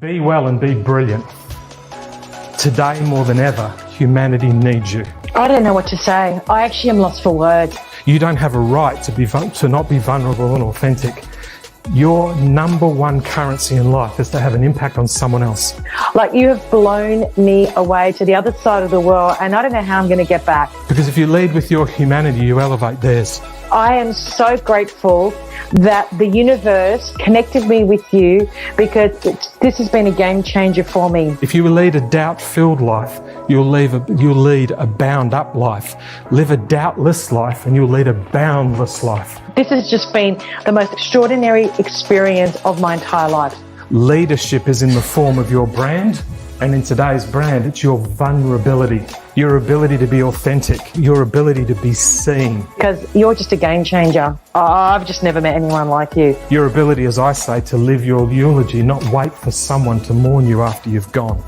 Be well and be brilliant. Today, more than ever, humanity needs you. I don't know what to say. I actually am lost for words. You don't have a right to not be vulnerable and authentic. Your number one currency in life is to have an impact on someone else. Like, you have blown me away to the other side of the world, and I don't know how I'm going to get back. Because if you lead with your humanity, you elevate theirs. I am so grateful that the universe connected me with you, because this has been a game changer for me. If you lead a doubt-filled life, you'll lead a bound-up life. Live a doubtless life and you'll lead a boundless life. This has just been the most extraordinary experience of my entire life. Leadership is in the form of your brand, and in today's brand, it's your vulnerability, your ability to be authentic, your ability to be seen. Because you're just a game changer. I've just never met anyone like you. Your ability, as I say, to live your eulogy, not wait for someone to mourn you after you've gone.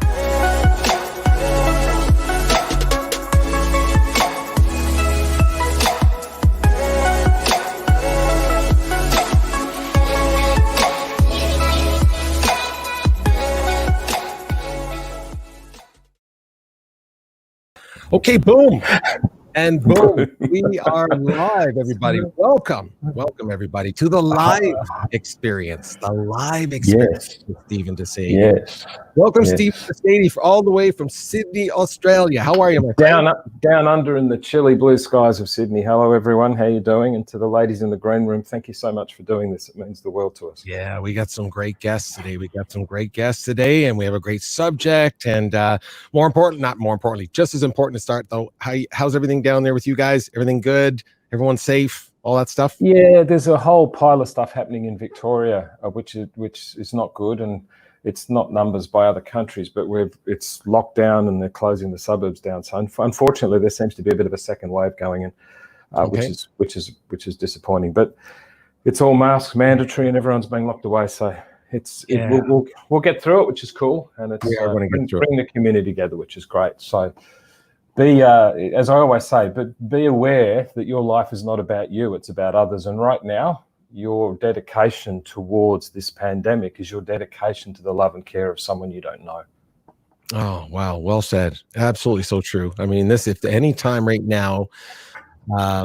Okay, boom. And boom, we are live, everybody. Welcome, everybody, to the live experience. The live experience with Stephen to Sede. Yes. Welcome, Stephen to Sede, all the way from Sydney, Australia. How are you, my friend? Down under in the chilly blue skies of Sydney. Hello, everyone. How you doing? And to the ladies in the green room, thank you so much for doing this. It means the world to us. Yeah, we got some great guests today. And we have a great subject. And not more importantly, just as important to start, though, how's everything down there with you guys? Everything good? Everyone safe? All that stuff? Yeah, there's a whole pile of stuff happening in Victoria, which is not good, and it's not numbers by other countries, but it's locked down and they're closing the suburbs down. So unfortunately, there seems to be a bit of a second wave going in, which is disappointing. But it's all masks mandatory and everyone's being locked away. So we'll get through it, which is cool, and it's bring the community together, which is great. So. As I always say, but be aware that your life is not about you, it's about others. And right now, your dedication towards this pandemic is your dedication to the love and care of someone you don't know. Oh, wow. Well said. Absolutely so true. I mean, if any time right now,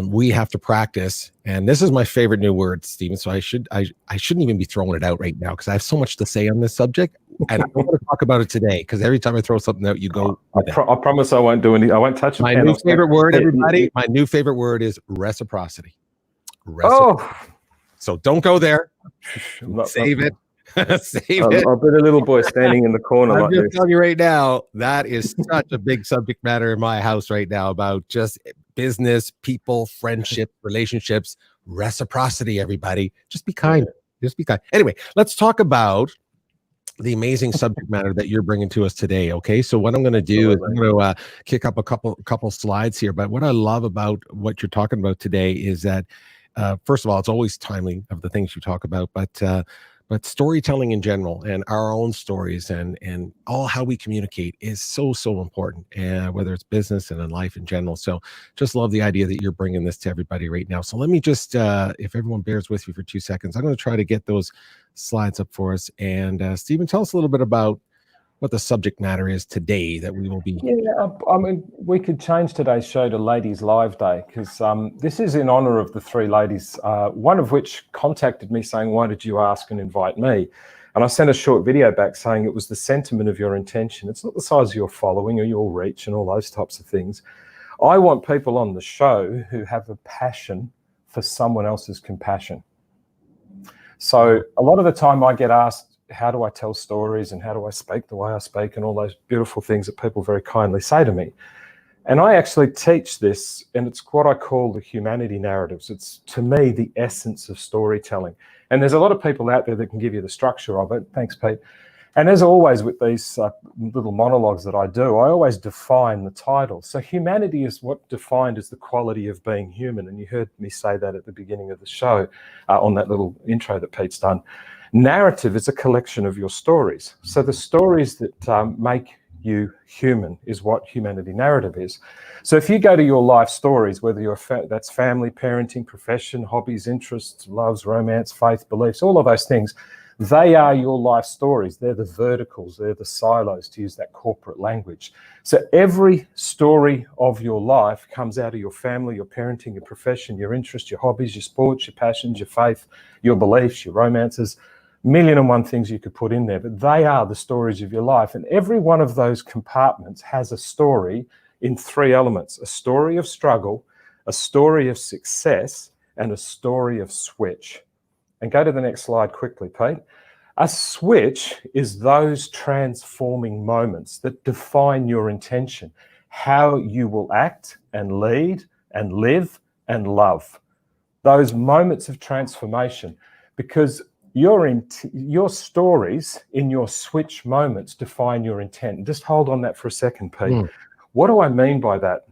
we have to practice, and this is my favorite new word, Stephen, so I shouldn't even be throwing it out right now because I have so much to say on this subject, and I want to talk about it today because every time I throw something out, you go. I promise I won't do any. I won't touch it. My new favorite word, everybody. My new favorite word is reciprocity. So don't go there. Save it. Save it. I'll be the little boy standing in the corner. I'm just telling you right now, that is such a big subject matter in my house right now about just business, people, friendship, relationships, reciprocity, everybody. Just be kind. Just be kind. Anyway, let's talk about the amazing subject matter that you're bringing to us today. Okay, so what I'm going to do is I'm going to kick up a couple slides here. But what I love about what you're talking about today is that, first of all, it's always timely of the things you talk about, but storytelling in general and our own stories and all how we communicate is so important, and whether it's business and in life in general. So just love the idea that you're bringing this to everybody right now. So let me just, if everyone bears with me for 2 seconds, I'm going to try to get those slides up for us. And Stephen, tell us a little bit about what the subject matter is today that we will be. Yeah, I mean, we could change today's show to Ladies Live Day, because this is in honor of the 3 ladies, one of which contacted me saying, why did you ask and invite me? And I sent a short video back saying it was the sentiment of your intention. It's not the size of your following or your reach and all those types of things. I want people on the show who have a passion for someone else's compassion. So a lot of the time I get asked, how do I tell stories and how do I speak the way I speak and all those beautiful things that people very kindly say to me. And I actually teach this, and it's what I call the humanity narratives. It's, to me, the essence of storytelling. And there's a lot of people out there that can give you the structure of it. Thanks, Pete. And as always with these little monologues that I do, I always define the title. So humanity is what defined as the quality of being human. And you heard me say that at the beginning of the show on that little intro that Pete's done. Narrative is a collection of your stories. So the stories that make you human is what humanity narrative is. So if you go to your life stories, whether you're that's family, parenting, profession, hobbies, interests, loves, romance, faith, beliefs, all of those things, They are your life stories. They're the verticals. They're the silos, to use that corporate language. So every story of your life comes out of your family, your parenting, your profession, your interests, your hobbies, your sports, your passions, your faith, your beliefs, your romances. Million and one things you could put in there, but they are the stories of your life. And every one of those compartments has a story in three elements: a story of struggle, a story of success, and a story of switch. And go to the next slide quickly, Pete. A switch is those transforming moments that define your intention, how you will act and lead and live and love. Those moments of transformation, because your stories in your switch moments define your intent. Just hold on that for a second, Pete. What do I mean by that?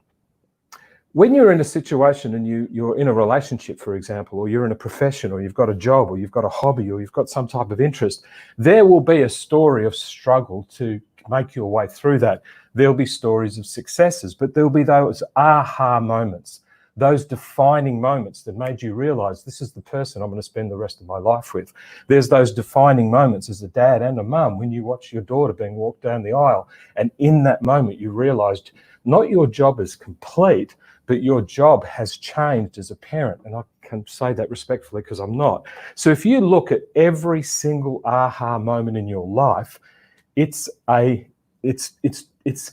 When you're in a situation and you're in a relationship, for example, or you're in a profession, or you've got a job, or you've got a hobby, or you've got some type of interest, there will be a story of struggle to make your way through that. There'll be stories of successes, but there'll be those aha moments, those defining moments that made you realize this is the person I'm going to spend the rest of my life with. There's those defining moments as a dad and a mum when you watch your daughter being walked down the aisle, and in that moment you realized not your job is complete, but your job has changed as a parent. And I can say that respectfully because I'm not. So if you look at every single aha moment in your life, it's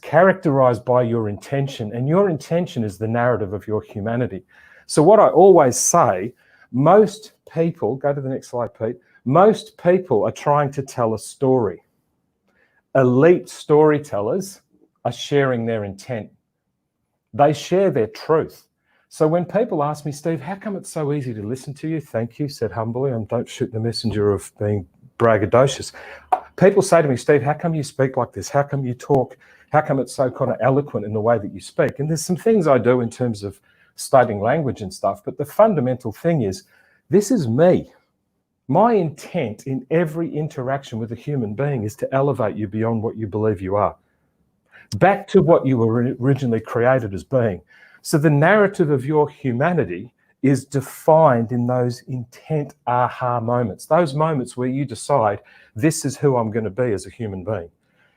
characterized by your intention, and your intention is the narrative of your humanity. So what I always say, most people, go to the next slide, Pete, most people are trying to tell a story. Elite storytellers are sharing their intent. They share their truth. So when people ask me, Steve, how come it's so easy to listen to you? Thank you, said humbly, and don't shoot the messenger of being braggadocious. People say to me, Steve, how come you speak like this? How come you talk? How come it's so kind of eloquent in the way that you speak? And there's some things I do in terms of studying language and stuff, but the fundamental thing is, this is me. My intent in every interaction with a human being is to elevate you beyond what you believe you are, back to what you were originally created as being. So the narrative of your humanity is defined in those intent aha moments, those moments where you decide, this is who I'm going to be as a human being.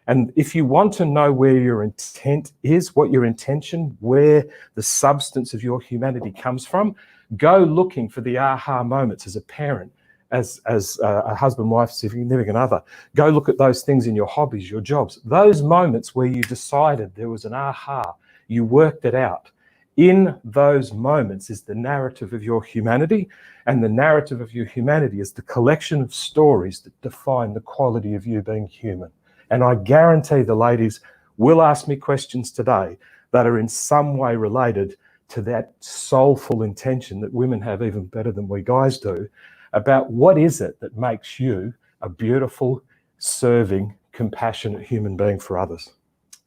And if you want to know where your intent is, what your intention, where the substance of your humanity comes from, go looking for the aha moments as a parent, as a husband, wife, significant other. Go look at those things in your hobbies, your jobs, those moments where you decided there was an aha, you worked it out. In those moments is the narrative of your humanity, and the narrative of your humanity is the collection of stories that define the quality of you being human. And I guarantee the ladies will ask me questions today that are in some way related to that soulful intention that women have even better than we guys do, about what is it that makes you a beautiful, serving, compassionate human being for others.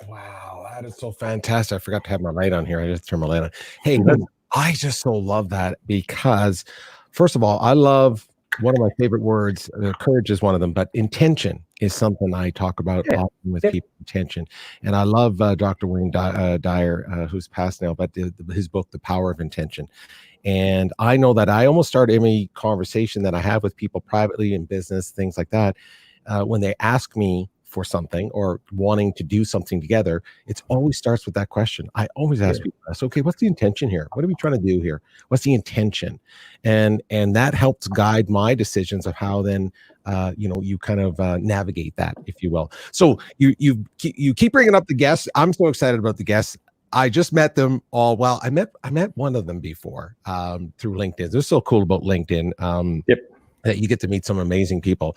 Wow, that is so fantastic. I forgot to have my light on here. I just turned my light on. Hey, I just so love that because, first of all, I love one of my favorite words. Courage is one of them, but intention is something I talk about often with people. Intention, and I love Dr. Wayne Dyer, who's passed now, but his book, The Power of Intention. And I know that I almost start every conversation that I have with people privately in business, things like that, when they ask me for something or wanting to do something together, it always starts with that question. I always ask people, okay, what's the intention here? What are we trying to do here? What's the intention? And that helps guide my decisions of how then, you kind of navigate that, if you will. So you keep bringing up the guests. I'm so excited about the guests. I just met them all. Well, I met one of them before through LinkedIn. This is so cool about LinkedIn. That you get to meet some amazing people.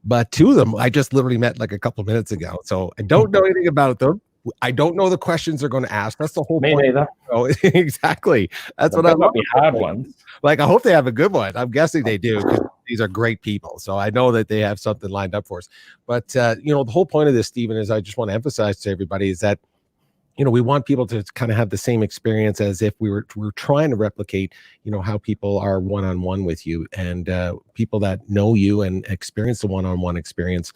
But two of them I just literally met like a couple of minutes ago. So I don't know anything about them. I don't know the questions they're going to ask. That's the whole point. Me neither. Oh, exactly. That's what I love. Hard ones. Like, I hope they have a good one. I'm guessing they do, because these are great people. So I know that they have something lined up for us. But, the whole point of this, Stephen, is I just want to emphasize to everybody is that, we want people to kind of have the same experience as if we're trying to replicate, how people are one-on-one with you, and people that know you and experience the one-on-one experience.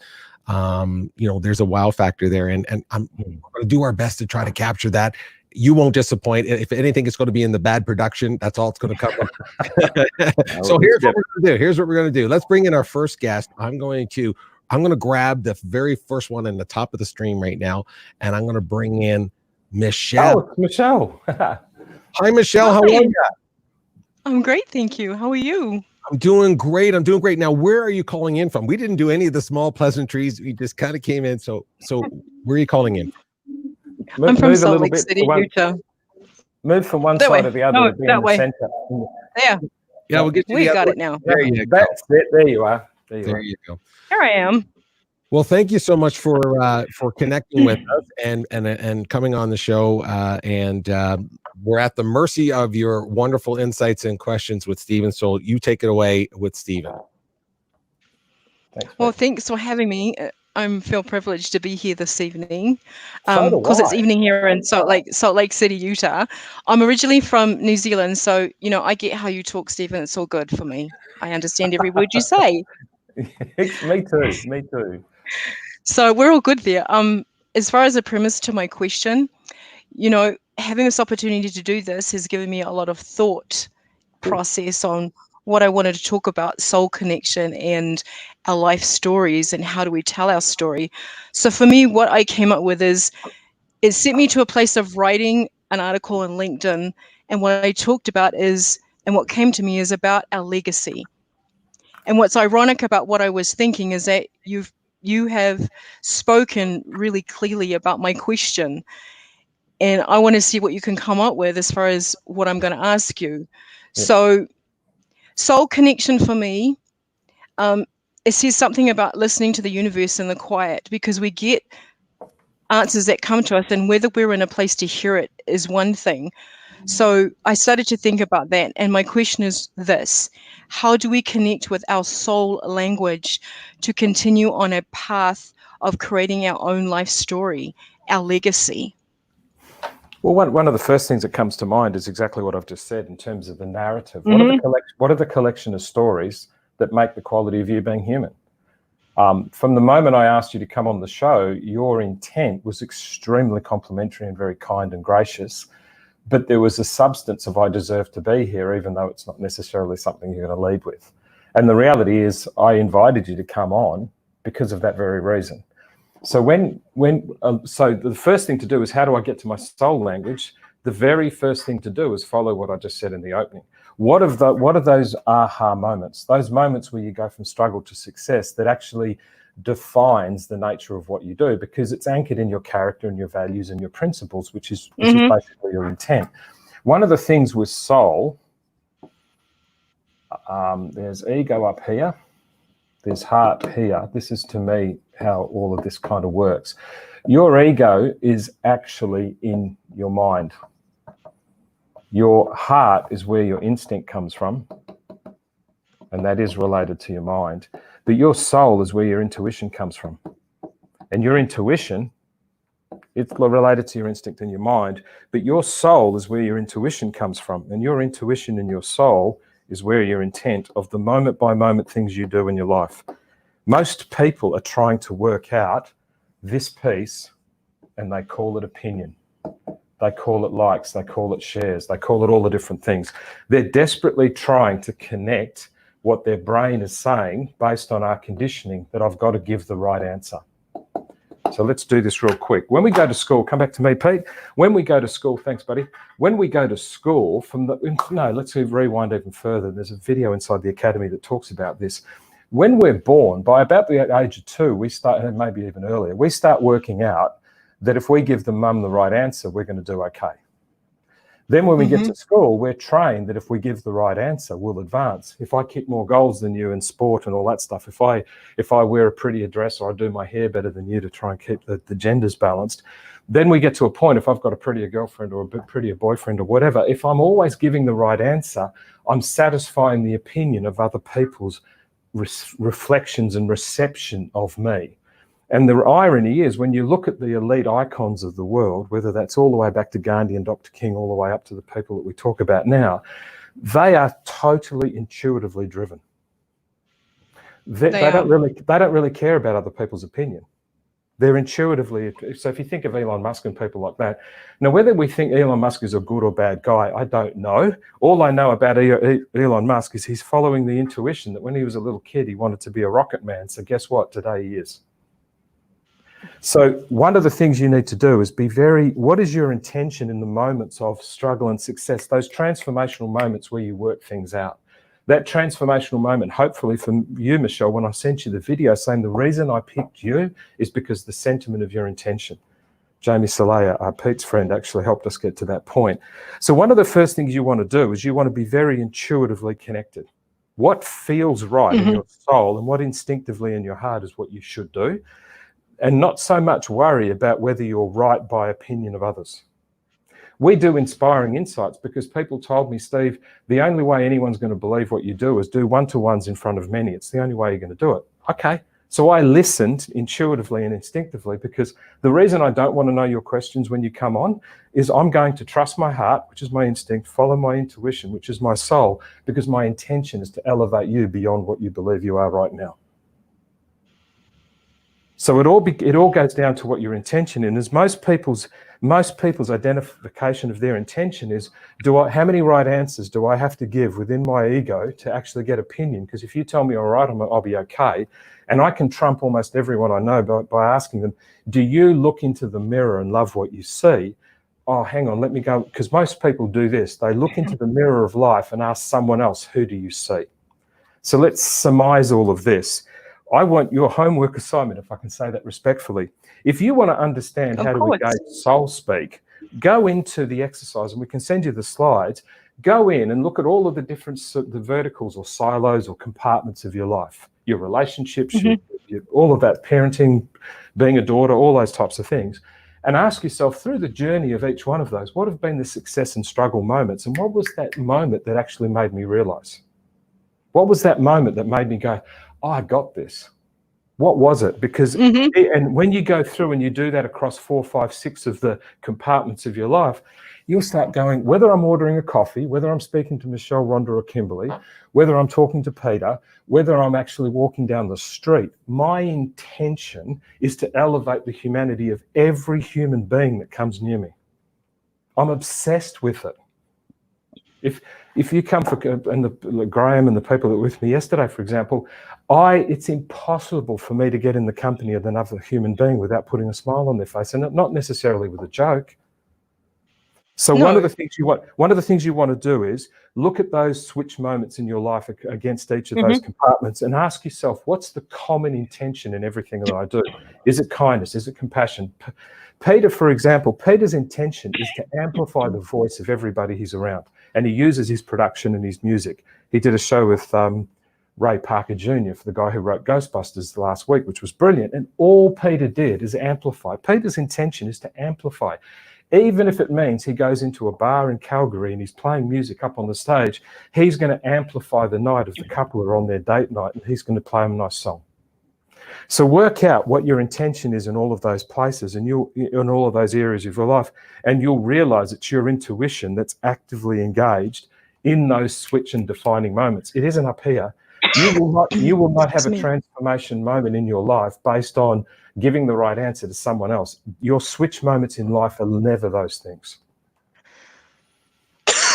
There's a wow factor there, and I'm going to do our best to try to capture that You won't disappoint. If anything, it's going to be in the bad production. That's all it's going to cover. So here's what we're going to do. Here's what we're going to do. Let's bring in our first guest. I'm going to grab the very first one in the top of the stream right now, and I'm going to bring in Michelle. Oh, it's Michelle. Hi, Michelle. How are you? I'm great, thank you. How are you? I'm doing great. Now, where are you calling in from? We didn't do any of the small pleasantries. We just kind of came in. So where are you calling in from? I'm from Salt Lake City, Utah. Move from one That side way. to the other. No, to be that in the way. center. Yeah, Yeah, we'll get you. we got it now. There you go. That's it. There you are. There you go. Here I am. Well, thank you so much for connecting with us and coming on the show. And we're at the mercy of your wonderful insights and questions with Stephen. So you take it away with Stephen. Thanks, Well, mate. thanks for having me. I feel privileged to be here this evening So do because it's I. evening here in Salt Lake City, Utah. I'm originally from New Zealand, so I get how you talk, Stephen. It's all good for me. I understand every word you say. Me too. Me too. So we're all good there. As far as a premise to my question, having this opportunity to do this has given me a lot of thought process on what I wanted to talk about, soul connection and our life stories and how do we tell our story. So for me, what I came up with is it sent me to a place of writing an article on LinkedIn. And what I talked about is, and what came to me is about our legacy. And what's ironic about what I was thinking is that you have spoken really clearly about my question. And I want to see what you can come up with as far as what I'm going to ask you. Yeah. So soul connection for me, it says something about listening to the universe in the quiet, because we get answers that come to us, and whether we're in a place to hear it is one thing. So I started to think about that. And my question is this: how do we connect with our soul language to continue on a path of creating our own life story, our legacy? Well, one of the first things that comes to mind is exactly what I've just said in terms of the narrative. Mm-hmm. What are the collection of stories that make the quality of you being human? From the moment I asked you to come on the show, your intent was extremely complimentary and very kind and gracious, but there was a substance of I deserve to be here, even though it's not necessarily something you're going to lead with. And the reality is I invited you to come on because of that very reason. So so the first thing to do is, how do I get to my soul language? The very first thing to do is follow what I just said in the opening. What are those aha moments? Those moments where you go from struggle to success that actually defines the nature of what you do, because it's anchored in your character and your values and your principles, which is basically your intent. One of the things with soul, there's ego up here. There's heart here. This is, to me, how all of this kind of works. Your ego is actually in your mind. Your heart is where your instinct comes from, and that is related to your mind. But your soul is where your intuition comes from. And your intuition, it's related to your instinct and your mind, but your soul is where your intuition comes from. And your intuition and your soul is where your intent of the moment by moment things you do in your life. Most people are trying to work out this piece, and they call it opinion. They call it likes, they call it shares, they call it all the different things. They're desperately trying to connect what their brain is saying based on our conditioning, that I've got to give the right answer. So let's do this real quick. When we go to school, come back to me, Pete. When we go to school, thanks, buddy. When we go to school, let's rewind even further. There's a video inside the academy that talks about this. When we're born, by about the age of 2, we start, and maybe even earlier, we start working out that if we give the mum the right answer, we're going to do okay. Then when we get to school, we're trained that if we give the right answer, we'll advance. If I kick more goals than you in sport and all that stuff, if I wear a prettier dress, or I do my hair better than you to try and keep the genders balanced, then we get to a point, if I've got a prettier girlfriend or a bit prettier boyfriend or whatever, if I'm always giving the right answer, I'm satisfying the opinion of other people's reflections and reception of me. And the irony is, when you look at the elite icons of the world, whether that's all the way back to Gandhi and Dr. King, all the way up to the people that we talk about now, they are totally intuitively driven. They don't really care about other people's opinion. They're intuitively, so if you think of Elon Musk and people like that, now whether we think Elon Musk is a good or bad guy, I don't know. All I know about Elon Musk is he's following the intuition that when he was a little kid, he wanted to be a rocket man. So guess what? Today he is. So one of the things you need to do is be what is your intention in the moments of struggle and success, those transformational moments where you work things out? That transformational moment, hopefully for you, Michelle, when I sent you the video saying the reason I picked you is because the sentiment of your intention. Jamie Salea, Pete's friend, actually helped us get to that point. So one of the first things you want to do is you want to be very intuitively connected. What feels right in your soul and what instinctively in your heart is what you should do, and not so much worry about whether you're right by opinion of others. We do inspiring insights because people told me, Steve, the only way anyone's going to believe what you do is do one-to-ones in front of many. It's the only way you're going to do it. Okay. So I listened intuitively and instinctively because the reason I don't want to know your questions when you come on is I'm going to trust my heart, which is my instinct, follow my intuition, which is my soul, because my intention is to elevate you beyond what you believe you are right now. So it all goes down to what your intention is. Most people's identification of their intention is, how many right answers do I have to give within my ego to actually get opinion? Because if you tell me all right, I'll be okay. And I can trump almost everyone I know by asking them, do you look into the mirror and love what you see? Oh, hang on, let me go. Because most people do this. They look into the mirror of life and ask someone else, who do you see? So let's surmise all of this. I want your homework assignment, if I can say that respectfully. If you want to understand how to engage soul speak, go into the exercise, and we can send you the slides. Go in and look at all of the different the verticals or silos or compartments of your life, your relationships, all of that, parenting, being a daughter, all those types of things. And ask yourself through the journey of each one of those, what have been the success and struggle moments? And what was that moment that actually made me realize? What was that moment that made me go, oh, I got this? What was it? Because, and when you go through and you do that across 4, 5, 6 of the compartments of your life, you'll start going, whether I'm ordering a coffee, whether I'm speaking to Michelle, Rhonda, or Kimberly, whether I'm talking to Peter, whether I'm actually walking down the street, my intention is to elevate the humanity of every human being that comes near me. I'm obsessed with it. If you come for Graham and the people that were with me yesterday, for example, it's impossible for me to get in the company of another human being without putting a smile on their face, and not necessarily with a joke. So one of the things you want to do is look at those switch moments in your life against each of those compartments and ask yourself, what's the common intention in everything that I do? Is it kindness? Is it compassion? Peter, for example, Peter's intention is to amplify the voice of everybody he's around, and he uses his production and his music. He did a show with Ray Parker Jr., for the guy who wrote Ghostbusters last week, which was brilliant. And all Peter did is amplify. Peter's intention is to amplify. Even if it means he goes into a bar in Calgary and he's playing music up on the stage, he's going to amplify the night of the couple who are on their date night, and he's going to play them a nice song. So work out what your intention is in all of those places and in all of those areas of your life, and you'll realize it's your intuition that's actively engaged in those switch and defining moments. It isn't up here. You will not have a transformation moment in your life based on giving the right answer to someone else. Your switch moments in life are never those things.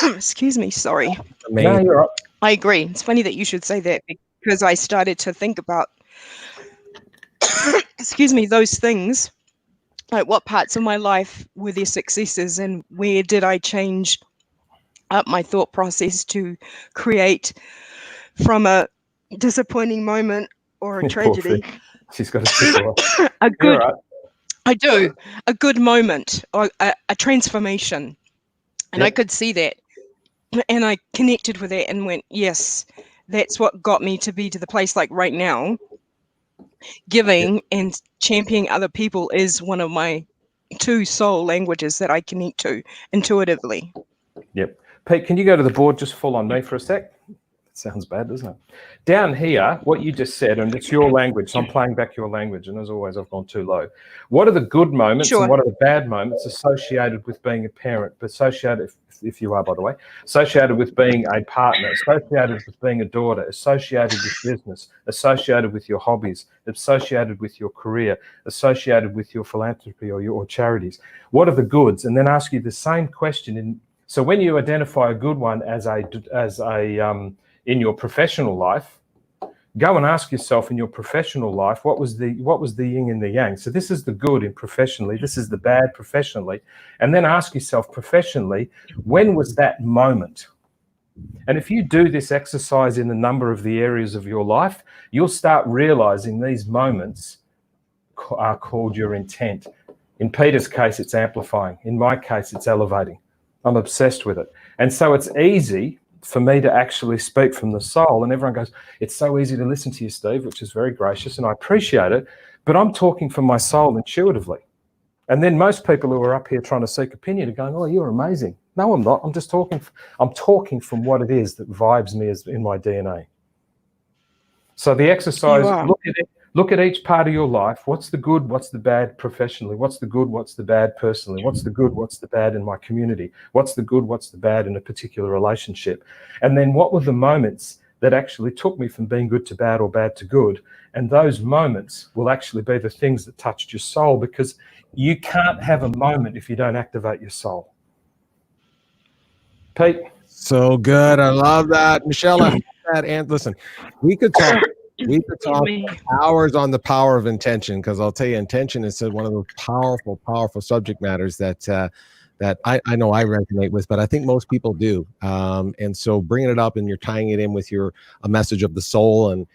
Excuse me, sorry. No, you're right. I agree. It's funny that you should say that, because I started to think about excuse me, those things, like what parts of my life were their successes and where did I change up my thought process to create from a disappointing moment or a tragedy she's got a a good right. I do a good moment or a transformation, and I could see that, and I connected with that and went, yes, that's what got me to be to the place like right now. Giving and championing other people is one of my 2 soul languages that I connect to intuitively. Yep. Pete, can you go to the board just full on me for a sec? Sounds bad, doesn't it? Down here, what you just said, and it's your language, so I'm playing back your language, and as always, I've gone too low. What are the good moments Sure. and what are the bad moments associated with being a parent, but associated, if you are, by the way, associated with being a partner, associated with being a daughter, associated with business, associated with your hobbies, associated with your career, associated with your philanthropy or your charities? What are the goods? And then ask you the same question. So when you identify a good one as in your professional life, go and ask yourself in your professional life, what was the yin and the yang? So this is the good in professionally, this is the bad professionally. And then ask yourself professionally, when was that moment? And if you do this exercise in a number of the areas of your life, you'll start realizing these moments are called your intent. In Peter's case, it's amplifying. In my case, it's elevating. I'm obsessed with it. And so it's easy for me to actually speak from the soul. And everyone goes, it's so easy to listen to you, Steve, which is very gracious, and I appreciate it. But I'm talking from my soul intuitively. And then most people who are up here trying to seek opinion are going, oh, you're amazing. No, I'm not. I'm just talking. I'm talking from what it is that vibes me as in my DNA. So the exercise, look at each part of your life. What's the good? What's the bad professionally? What's the good? What's the bad personally? What's the good? What's the bad in my community? What's the good? What's the bad in a particular relationship? And then what were the moments that actually took me from being good to bad or bad to good? And those moments will actually be the things that touched your soul, because you can't have a moment if you don't activate your soul. Pete? So good. I love that. Michelle, I love that. And listen, we could talk for hours on the power of intention, because I'll tell you, intention is one of those powerful subject matters that I know I resonate with, but I think most people do. And so bringing it up and you're tying it in with a message of the soul, and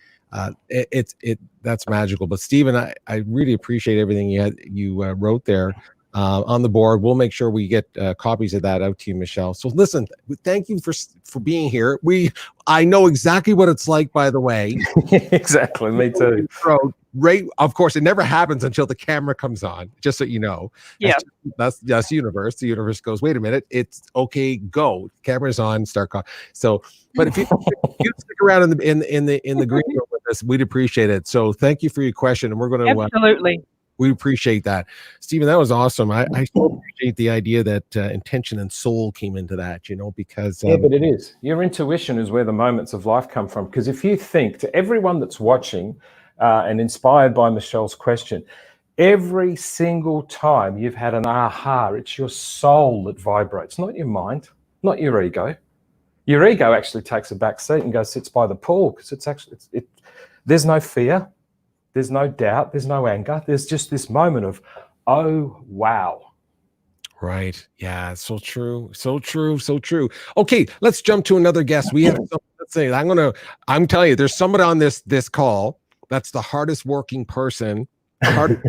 that's magical. But Stephen, I really appreciate everything you wrote there on the board. We'll make sure we get copies of that out to you, Michelle. So listen, thank you for being here. I know exactly what it's like, by the way. Exactly, me too. Right, of course, it never happens until the camera comes on, just so you know. Yeah. That's the universe. The universe goes, wait a minute, it's okay, go. Camera's on, start calling. So, but if you stick around in the green room with us, we'd appreciate it. So thank you for your question, and we're going to Absolutely. we appreciate that. Stephen, that was awesome. I so appreciate the idea that intention and soul came into that, because... yeah, but it is. Your intuition is where the moments of life come from. Because if you think, to everyone that's watching and inspired by Michelle's question, every single time you've had an aha, it's your soul that vibrates, not your mind, not your ego. Your ego actually takes a back seat and goes, sits by the pool, because there's no fear. There's no doubt. There's no anger. There's just this moment of, oh, wow. Right. Yeah. So true. So true. So true. Okay. Let's jump to another guest. We have, let's say, I'm telling you, there's somebody on this call that's the hardest working person to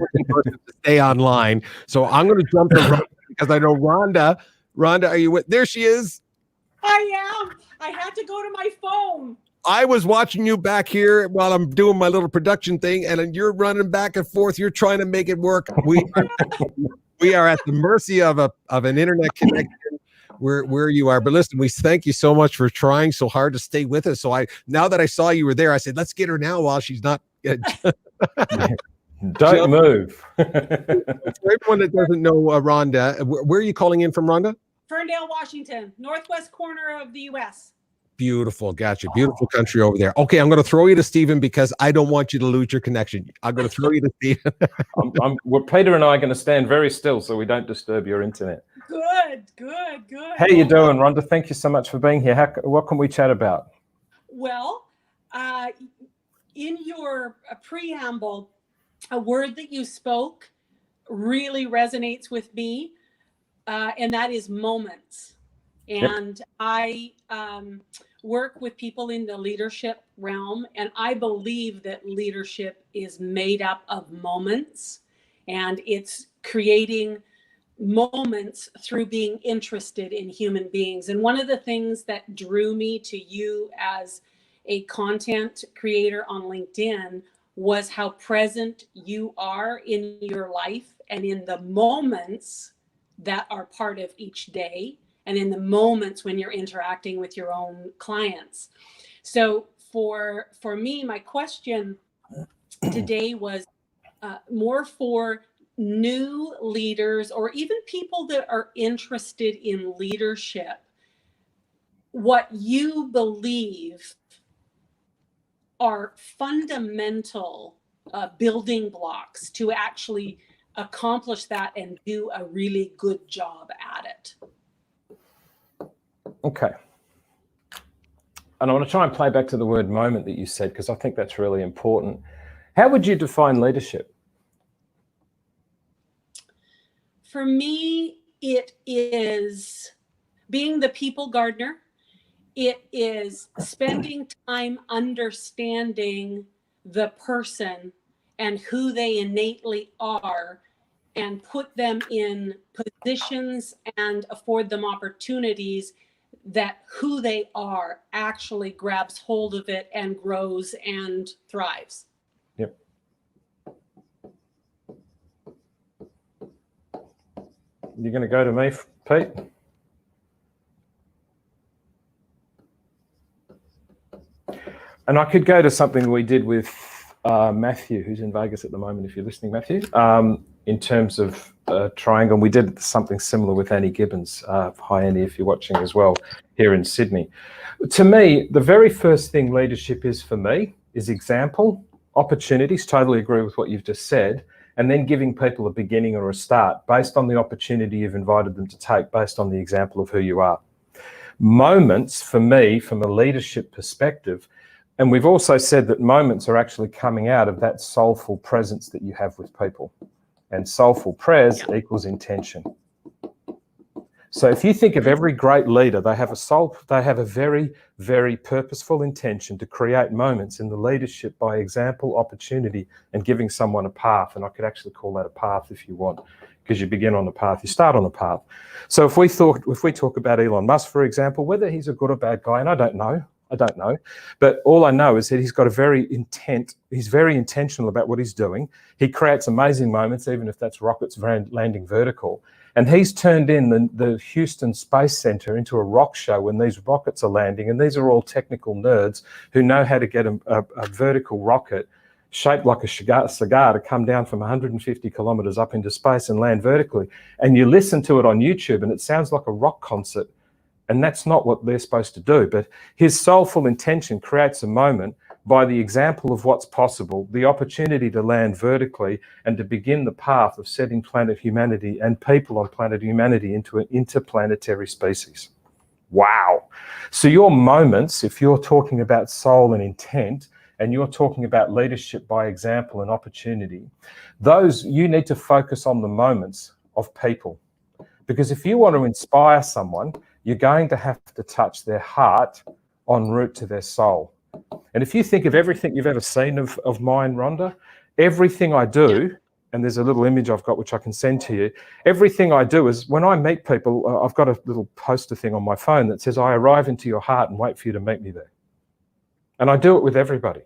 stay online. So I'm going to jump to Rhonda, because I know Rhonda, are you with? There she is. I am. I had to go to my phone. I was watching you back here while I'm doing my little production thing, and you're running back and forth. You're trying to make it work. We are at the mercy of an internet connection where you are. But listen, we thank you so much for trying so hard to stay with us. So now that I saw you were there, I said, let's get her now while she's not. Don't move. For everyone that doesn't know Rhonda, where are you calling in from, Rhonda? Ferndale, Washington, northwest corner of the U.S. Beautiful. Gotcha. Beautiful country over there. Okay, I'm going to throw you to Stephen, because I don't want you to lose your connection. I'm going to throw you to Stephen. Peter and I are going to stand very still so we don't disturb your internet. Good. How you doing, Rhonda? Thank you so much for being here. What can we chat about? Well, in your preamble, a word that you spoke really resonates with me, and that is moments. And I work with people in the leadership realm, and I believe that leadership is made up of moments, and it's creating moments through being interested in human beings. And one of the things that drew me to you as a content creator on LinkedIn was how present you are in your life and in the moments that are part of each day, and in the moments when you're interacting with your own clients. So for me, my question today was more for new leaders or even people that are interested in leadership, what you believe are fundamental building blocks to actually accomplish that and do a really good job at it. Okay. And I want to try and play back to the word moment that you said, because I think that's really important. How would you define leadership? For me, it is being the people gardener. It is spending time understanding the person and who they innately are and put them in positions and afford them opportunities that who they are actually grabs hold of it and grows and thrives. Yep. You're going to go to me, Pete? And I could go to something we did with Matthew, who's in Vegas at the moment, if you're listening, Matthew, in terms of triangle. We did something similar with Annie Gibbons. Hi, Annie, if you're watching as well, here in Sydney. To me, the very first thing leadership is for me is example, opportunities, totally agree with what you've just said, and then giving people a beginning or a start based on the opportunity you've invited them to take, based on the example of who you are. Moments, for me, from a leadership perspective, and we've also said that moments are actually coming out of that soulful presence that you have with people. And soulful pres equals intention. So if you think of every great leader, they have a very, very purposeful intention to create moments in the leadership by example, opportunity, and giving someone a path. And I could actually call that a path if you want, because you begin on a path, you start on a path. So if we talk about Elon Musk, for example, whether he's a good or bad guy, and I don't know, but all I know is that he's got he's very intentional about what he's doing. He creates amazing moments, even if that's rockets landing vertical. And he's turned in the Houston Space Center into a rock show when these rockets are landing. And these are all technical nerds who know how to get a vertical rocket shaped like a cigar to come down from 150 kilometers up into space and land vertically. And you listen to it on YouTube and it sounds like a rock concert. And that's not what they're supposed to do. But his soulful intention creates a moment by the example of what's possible, the opportunity to land vertically and to begin the path of setting planet humanity and people on planet humanity into an interplanetary species. Wow. So your moments, if you're talking about soul and intent, and you're talking about leadership by example and opportunity, those, you need to focus on the moments of people. Because if you want to inspire someone, you're going to have to touch their heart en route to their soul. And if you think of everything you've ever seen of mine, Rhonda, everything I do, and there's a little image I've got which I can send to you, everything I do is when I meet people, I've got a little poster thing on my phone that says, I arrive into your heart and wait for you to meet me there. And I do it with everybody.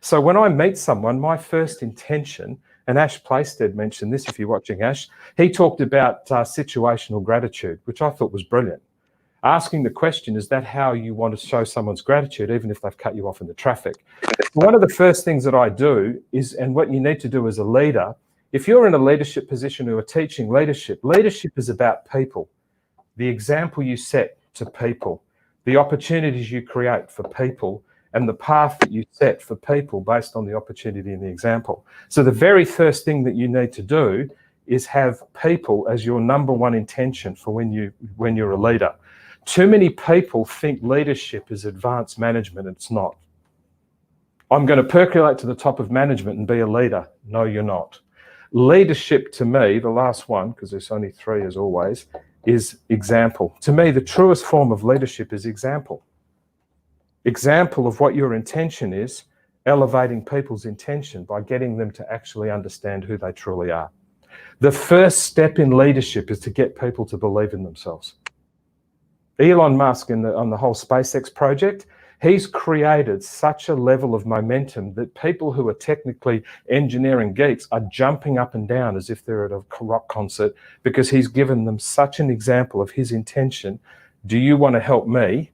So when I meet someone, my first intention, and Ash Playstead mentioned this, if you're watching Ash, he talked about situational gratitude, which I thought was brilliant. Asking the question, is that how you want to show someone's gratitude, even if they've cut you off in the traffic? One of the first things that I do is, and what you need to do as a leader, if you're in a leadership position or are teaching leadership, leadership is about people. The example you set to people, the opportunities you create for people, and the path that you set for people based on the opportunity and the example. So the very first thing that you need to do is have people as your number one intention for when you're a leader. Too many people think leadership is advanced management. It's not. I'm going to percolate to the top of management and be a leader. No, you're not. Leadership to me, the last one, because there's only three as always, is example. To me, the truest form of leadership is example. Example of what your intention is, elevating people's intention by getting them to actually understand who they truly are. The first step in leadership is to get people to believe in themselves. Elon Musk on the whole SpaceX project, he's created such a level of momentum that people who are technically engineering geeks are jumping up and down as if they're at a rock concert, because he's given them such an example of his intention. Do you want to help me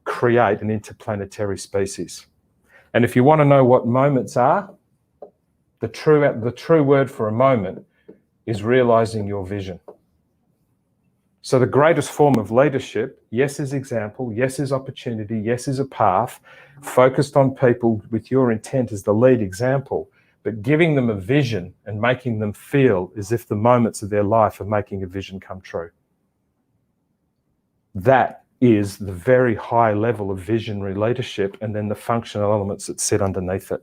create an interplanetary species. And if you want to know what moments are, the true word for a moment is realizing your vision. So the greatest form of leadership, yes, is example, yes, is opportunity, yes, is a path, focused on people with your intent as the lead example, but giving them a vision and making them feel as if the moments of their life are making a vision come true. That is the very high level of visionary leadership, and then the functional elements that sit underneath it.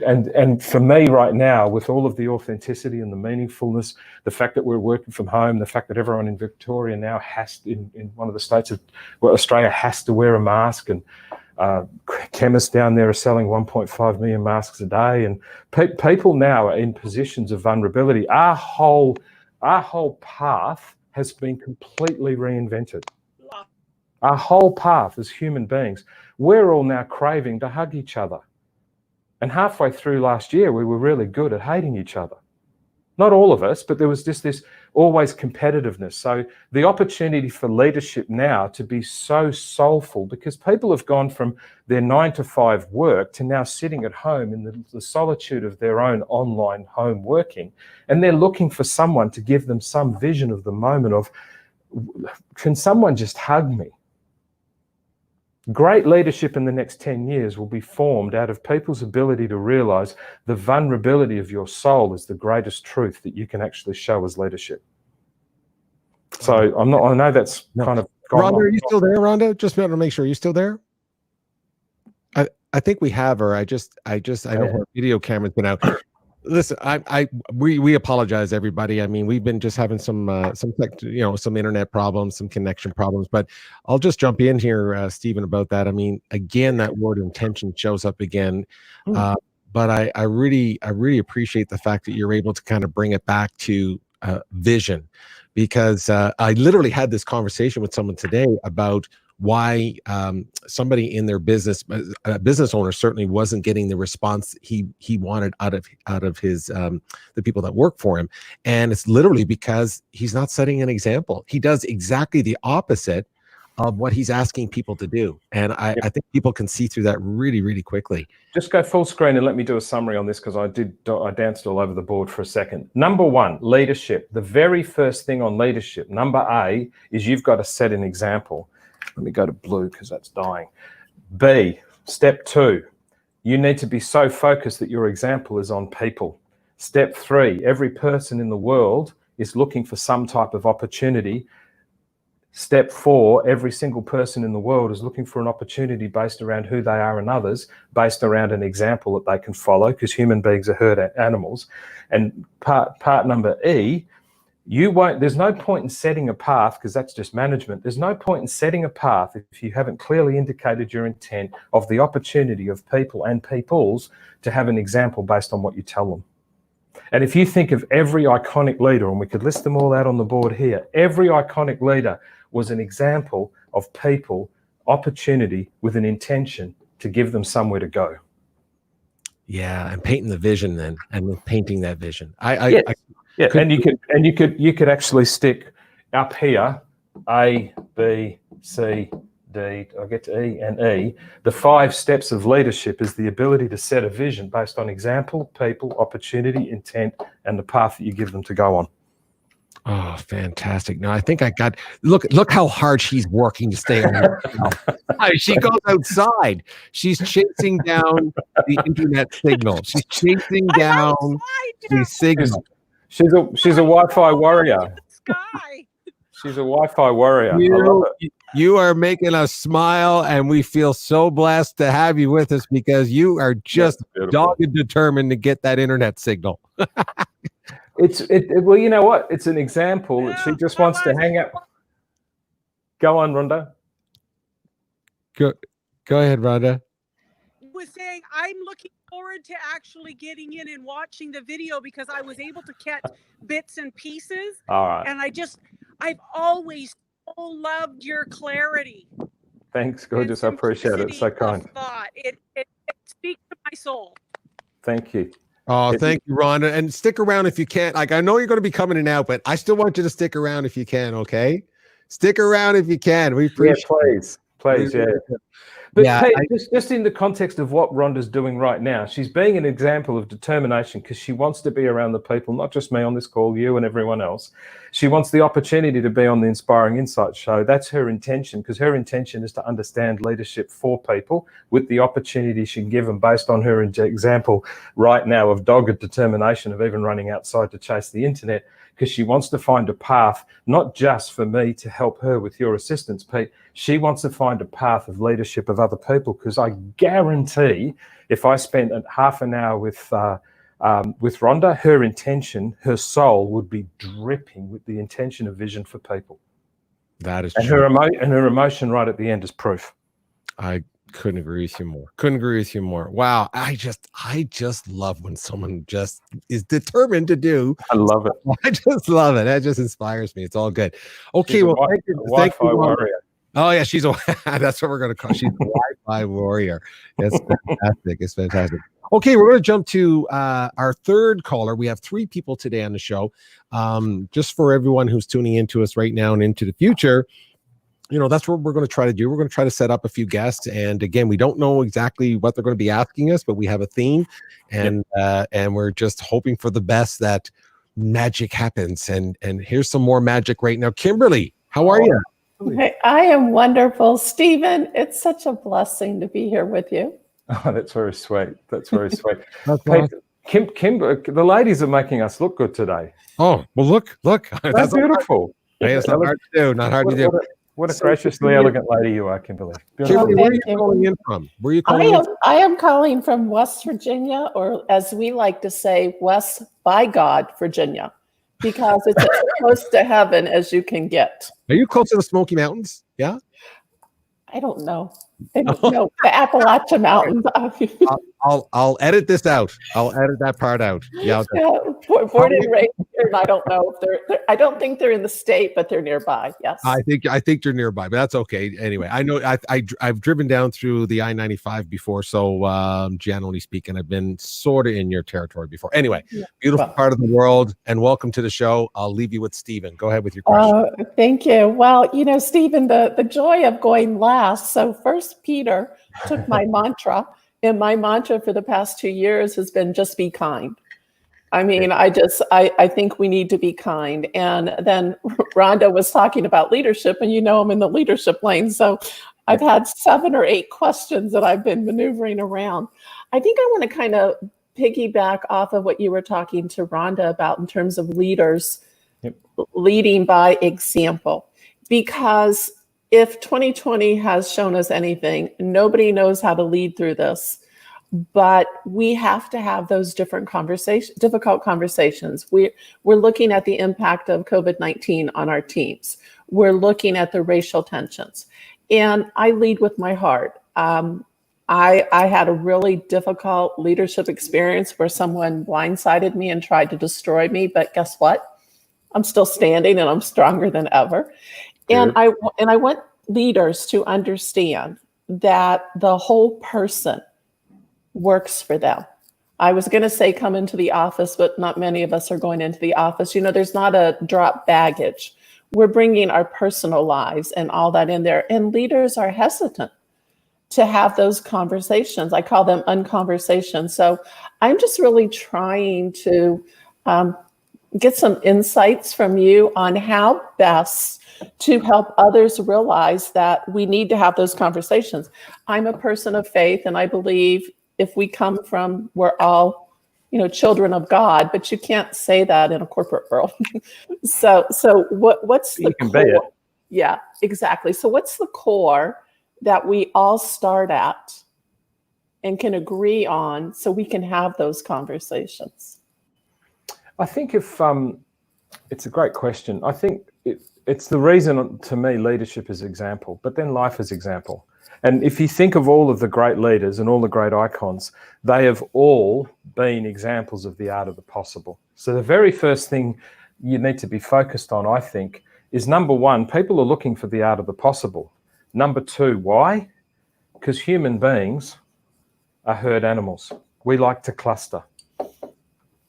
And for me right now, with all of the authenticity and the meaningfulness, the fact that we're working from home, the fact that everyone in Victoria now has to, in one of the states of Australia, has to wear a mask, and chemists down there are selling 1.5 million masks a day, and people now are in positions of vulnerability. Our whole path has been completely reinvented. Our whole path as human beings, we're all now craving to hug each other. And halfway through last year, we were really good at hating each other. Not all of us, but there was just this always competitiveness. So the opportunity for leadership now to be so soulful, because people have gone from their 9-to-5 work to now sitting at home in the solitude of their own online home working. And they're looking for someone to give them some vision of the moment of, can someone just hug me? Great leadership in the next 10 years will be formed out of people's ability to realize the vulnerability of your soul is the greatest truth that you can actually show as leadership. So I know that's kind of gone Rhonda, on. are you still there, Rhonda? Just want to make sure. Are you still there? I think we have her. I know her video camera's been out. Listen, we apologize, everybody. I mean, we've been just having some internet problems, some connection problems, but I'll just jump in here, Stephen, about that. I mean, again, that word intention shows up again. But I really appreciate the fact that you're able to kind of bring it back to vision, because I literally had this conversation with someone today about why somebody in their business, a business owner, certainly wasn't getting the response he wanted out of his the people that work for him. And it's literally because he's not setting an example. He does exactly the opposite of what he's asking people to do. And I think people can see through that really, really quickly. Just go full screen and let me do a summary on this, because I danced all over the board for a second. Number one, leadership. The very first thing on leadership, number A, is you've got to set an example. Let me go to blue because that's dying. B, step 2, you need to be so focused that your example is on people. Step 3, every person in the world is looking for some type of opportunity. Step 4, every single person in the world is looking for an opportunity based around who they are and others, based around an example that they can follow, because human beings are herd animals. And part number E, there's no point in setting a path, because that's just management. There's no point in setting a path if you haven't clearly indicated your intent of the opportunity of people and peoples to have an example based on what you tell them. And if you think of every iconic leader, and we could list them all out on the board here, every iconic leader was an example of people, opportunity with an intention to give them somewhere to go. Yeah, and painting the vision then, and painting that vision. Yeah, and you could actually stick up here A, B, C, D. I get to E and E. The 5 steps of leadership is the ability to set a vision based on example, people, opportunity, intent, and the path that you give them to go on. Oh, fantastic! No, I think I got. Look how hard she's working to stay on. She goes outside. She's chasing down the internet signal. She's chasing down the signal. She's a Wi-Fi warrior. She's a Wi-Fi warrior. You are making us smile, and we feel so blessed to have you with us, because you are just dogged and determined to get that internet signal. Well, you know what? It's an example that she just wants to hang out. Go on, Rhonda. Go ahead, Rhonda. Was saying I'm looking forward to actually getting in and watching the video, because I was able to catch bits and pieces. All right. And I've always so loved your clarity. Thanks, gorgeous. I appreciate it. So kind. It speaks to my soul. Thank you. Oh, thank you, Rhonda. And stick around if you can. Like, I know you're going to be coming in and out, but I still want you to stick around if you can, okay? Stick around if you can. We appreciate please. Please, yeah. But Yeah, Pete, just in the context of what Rhonda's doing right now, she's being an example of determination because she wants to be around the people, not just me on this call, you and everyone else. She wants the opportunity to be on the Inspiring Insights show. That's her intention, because her intention is to understand leadership for people with the opportunity she can give them based on her example right now of dogged determination of even running outside to chase the internet, because she wants to find a path, not just for me to help her with your assistance, Pete. She wants to find a path of leadership of other people, because I guarantee if I spent half an hour with Rhonda, her intention, her soul would be dripping with the intention of vision for people. that is And true. her emotion right at the end is proof. I couldn't agree with you more. Couldn't agree with you more. Wow. I just love when someone just is determined to do. I love it. I just love it. That just inspires me. It's all good. Okay. She's Well, a thank you. Wi-Fi warrior. Oh yeah, she's a that's what we're gonna call. She's a Wi-Fi warrior. It's fantastic. It's fantastic. Okay, we're going to jump to our third caller. We have 3 people today on the show. Just for everyone who's tuning into us right now and into the future, you know, that's what we're going to try to do. We're going to try to set up a few guests, and again, we don't know exactly what they're going to be asking us, but we have a theme, and we're just hoping for the best that magic happens. And here's some more magic right now. Kimberly, how are you? Hey, I am wonderful. Stephen, it's such a blessing to be here with you. Oh, that's very sweet. That's very sweet. That's Pete, Kim, the ladies are making us look good today. Oh, well, look. That's beautiful. Hey, it's not hard to do. Not hard to do. What a graciously elegant lady you are, Kimberly. Kimberly, where are you Thank you. calling in from? Where are you calling in from? I am calling from West Virginia, or as we like to say, West by God, Virginia, because it's as close to heaven as you can get. Are you close to the Smoky Mountains? Yeah. I don't know. I don't know. The Appalachian Mountains. I'll edit this out. I'll edit that part out. Yeah. Yeah, born and raised here, and I don't know if they're I don't think they're in the state, but they're nearby. Yes. I think you're nearby, but that's okay. Anyway, I know I've driven down through the I-95 before, so generally speaking, I've been sort of in your territory before. Anyway, beautiful part of the world, and welcome to the show. I'll leave you with Stephen. Go ahead with your question. Thank you. Well, you know, Stephen, the joy of going last. So First Peter took my mantra, and my mantra for the past 2 years has been just be kind. I mean, I think we need to be kind. And then Rhonda was talking about leadership, and you know I'm in the leadership lane. So I've had 7 or 8 questions that I've been maneuvering around. I think I want to kind of piggyback off of what you were talking to Rhonda about in terms of leaders leading by example. Because if 2020 has shown us anything, nobody knows how to lead through this. But we have to have those different difficult conversations. We're looking at the impact of COVID-19 on our teams. We're looking at the racial tensions. And I lead with my heart. I had a really difficult leadership experience where someone blindsided me and tried to destroy me. But guess what? I'm still standing and I'm stronger than ever. And I want leaders to understand that the whole person works for them. I was going to say come into the office, but not many of us are going into the office. You know, there's not a drop baggage. We're bringing our personal lives and all that in there. And leaders are hesitant to have those conversations. I call them unconversations. So I'm just really trying to get some insights from you on how best to help others realize that we need to have those conversations. I'm a person of faith, and I believe if we come from, we're all, you know, children of God, but you can't say that in a corporate world. So what's the core? Yeah, exactly. So what's the core that we all start at and can agree on so we can have those conversations? I think if it's a great question. I think it's the reason to me leadership is example, but then life is example. And if you think of all of the great leaders and all the great icons, they have all been examples of the art of the possible. So the very first thing you need to be focused on, I think, is number one, people are looking for the art of the possible. Number two, why? Because human beings are herd animals. We like to cluster.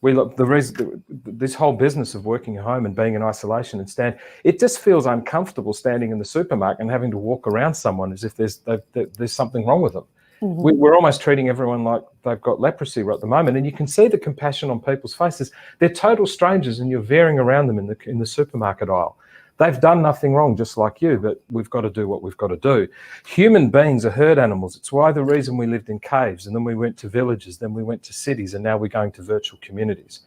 We look, the reason this whole business of working at home and being in isolation and it just feels uncomfortable standing in the supermarket and having to walk around someone as if there's something wrong with them. We're almost treating everyone like they've got leprosy right at the moment, and you can see the compassion on people's faces. They're total strangers, and you're veering around them in the supermarket aisle. They've done nothing wrong, just like you, but we've got to do what we've got to do. Human beings are herd animals. It's why the reason we lived in caves, and then we went to villages, then we went to cities, and now we're going to virtual communities.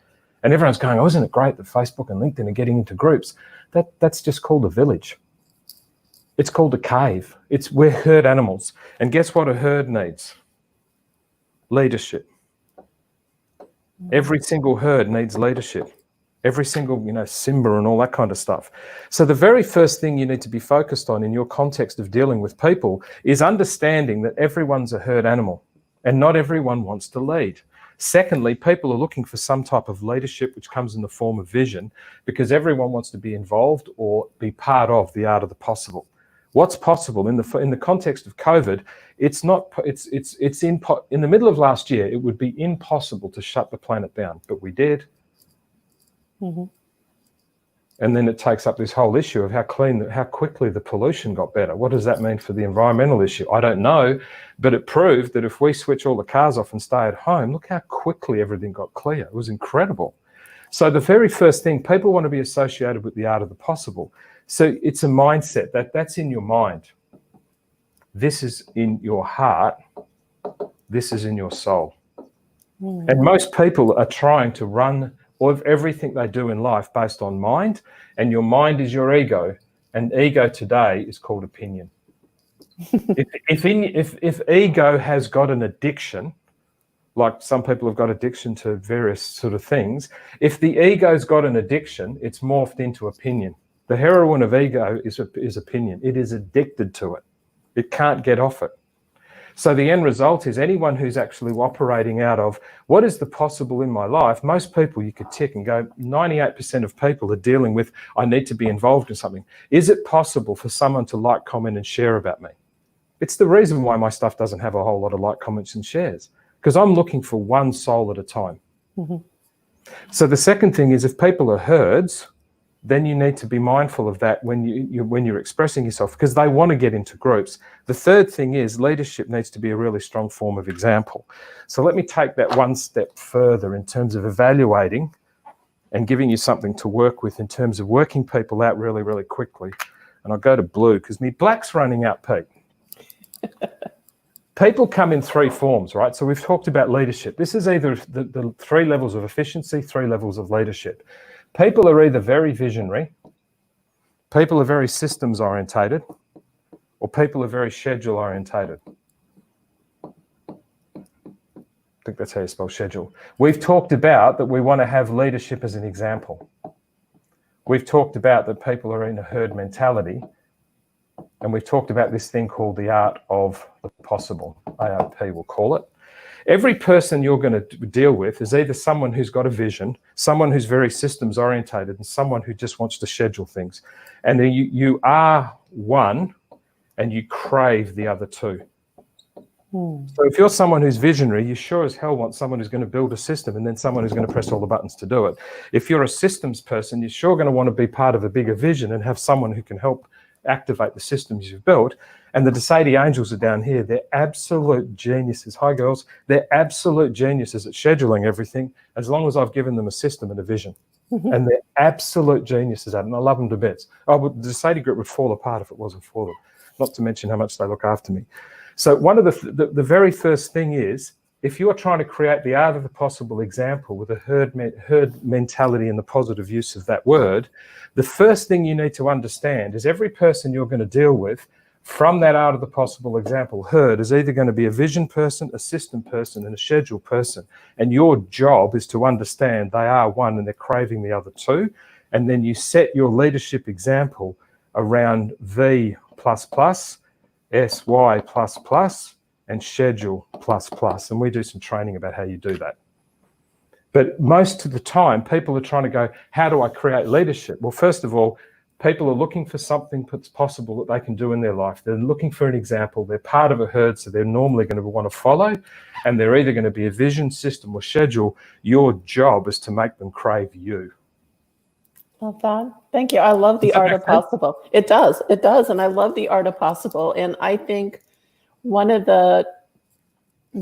And everyone's going, oh, isn't it great that Facebook and LinkedIn are getting into groups? That's just called a village. It's called a cave. We're herd animals. And guess what a herd needs? Leadership. Every single herd needs leadership. Every single, Simba and all that kind of stuff. So the very first thing you need to be focused on in your context of dealing with people is understanding that everyone's a herd animal and not everyone wants to lead. Secondly, people are looking for some type of leadership which comes in the form of vision, because everyone wants to be involved or be part of the art of the possible. What's possible in the context of COVID? It's in the middle of last year. It would be impossible to shut the planet down, but we did. And then it takes up this whole issue of how quickly the pollution got better. What does that mean for the environmental issue? I don't know, but it proved that if we switch all the cars off and stay at home, look how quickly everything got clear. It was incredible. So the very first thing, people want to be associated with the art of the possible. So it's a mindset that's in your mind. This is in your heart. This is in your soul. And most people are trying to run of everything they do in life based on mind, and your mind is your ego, and ego today is called opinion. If ego has got an addiction, like some people have got addiction to various sort of things, if the ego's got an addiction, it's morphed into opinion. The heroine of ego is opinion. It is addicted to it. It can't get off it. So the end result is anyone who's actually operating out of what is the possible in my life, most people you could tick and go, 98% of people are dealing with, I need to be involved in something. Is it possible for someone to like, comment and share about me? It's the reason why my stuff doesn't have a whole lot of like, comments and shares, because I'm looking for one soul at a time. So the second thing is if people are herds, then you need to be mindful of that when you're expressing yourself, because they want to get into groups. The third thing is leadership needs to be a really strong form of example. So let me take that one step further in terms of evaluating and giving you something to work with in terms of working people out really, really quickly. And I'll go to blue because me black's running out, Pete. People come in three forms, right? So we've talked about leadership. This is either the three levels of efficiency, three levels of leadership. People are either very visionary, people are very systems orientated, or people are very schedule orientated. I think that's how you spell schedule. We've talked about that we want to have leadership as an example. We've talked about that people are in a herd mentality, and we've talked about this thing called the art of the possible, ARP we'll call it. Every person you're going to deal with is either someone who's got a vision, someone who's very systems orientated, and someone who just wants to schedule things. And then you are one and you crave the other two. So if you're someone who's visionary, you sure as hell want someone who's going to build a system and then someone who's going to press all the buttons to do it. If you're a systems person, you're sure going to want to be part of a bigger vision and have someone who can help activate the systems you've built. And the Sede angels are down here. They're absolute geniuses. Hi, girls. They're absolute geniuses at scheduling everything as long as I've given them a system and a vision. And they're absolute geniuses at it, and I love them to bits. The Sede group would fall apart if it wasn't for them, not to mention how much they look after me. So one of the very first thing is, if you are trying to create the art of the possible example with a herd mentality and the positive use of that word, the first thing you need to understand is every person you're going to deal with from that art of the possible example, herd, is either going to be a vision person, a system person, and a schedule person. And your job is to understand they are one and they're craving the other two. And then you set your leadership example around V++, SY++, and schedule ++. And we do some training about how you do that. But most of the time, people are trying to go, how do I create leadership? Well, first of all, People are looking for something that's possible that they can do in their life. They're looking for an example. They're part of a herd, so they're normally going to want to follow, and they're either going to be a vision, system, or schedule. Your job is to make them crave you. Love that. Thank you. I love the art of possible. It does. It does. And I love the art of possible. And I think one of the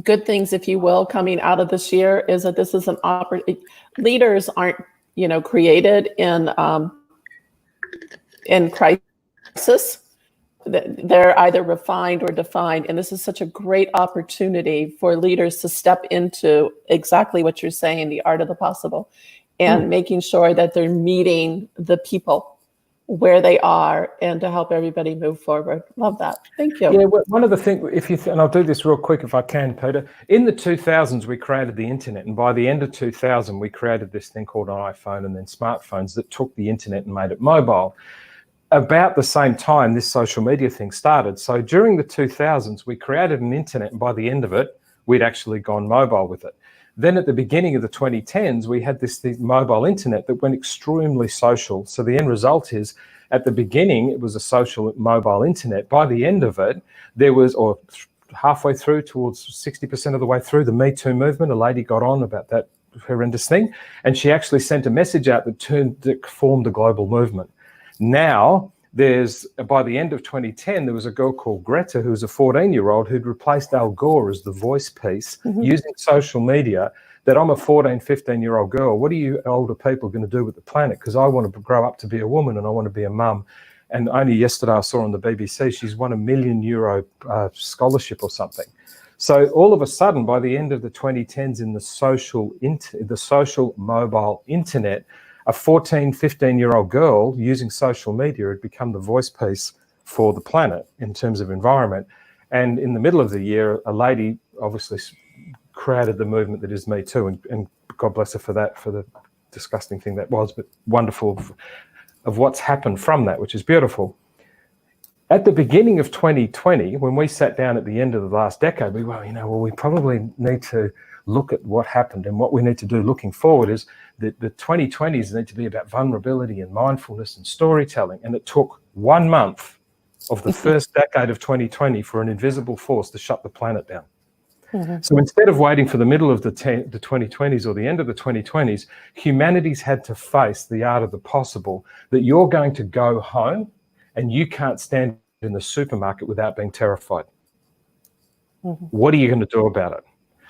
good things, if you will, coming out of this year is that this is an opportunity. Leaders aren't, created in crisis. They're either refined or defined. And this is such a great opportunity for leaders to step into exactly what you're saying, the art of the possible, and making sure that they're meeting the people where they are and to help everybody move forward. Love that. Thank you. Yeah, one of the things, and I'll do this real quick if I can, Peter. In the 2000s, we created the internet. And by the end of 2000, we created this thing called an iPhone and then smartphones that took the internet and made it mobile. About the same time, this social media thing started. So during the 2000s, we created an internet. And by the end of it, we'd actually gone mobile with it. Then at the beginning of the 2010s, we had this mobile internet that went extremely social. So the end result is, at the beginning, it was a social mobile internet. By the end of it, there was, or halfway through, towards 60% of the way through, the Me Too movement, a lady got on about that horrendous thing, and she actually sent a message out that formed a global movement. Now, by the end of 2010, there was a girl called Greta, who was a 14-year-old, who'd replaced Al Gore as the voice piece using social media, that I'm a 14, 15-year-old girl. What are you older people going to do with the planet? Because I want to grow up to be a woman and I want to be a mum. And only yesterday I saw on the BBC, she's won €1 million scholarship or something. So all of a sudden, by the end of the 2010s in the social mobile internet, a 14, 15-year-old girl using social media had become the voice piece for the planet in terms of environment. And in the middle of the year, a lady obviously created the movement that is Me Too, and God bless her for that, for the disgusting thing that was, but wonderful of what's happened from that, which is beautiful. At the beginning of 2020, when we sat down at the end of the last decade, we probably need to look at what happened, and what we need to do looking forward is that the 2020s need to be about vulnerability and mindfulness and storytelling. And it took 1 month of the first decade of 2020 for an invisible force to shut the planet down. So instead of waiting for the middle of the 2020s or the end of the 2020s, humanity's had to face the art of the possible, that you're going to go home and you can't stand in the supermarket without being terrified. What are you going to do about it?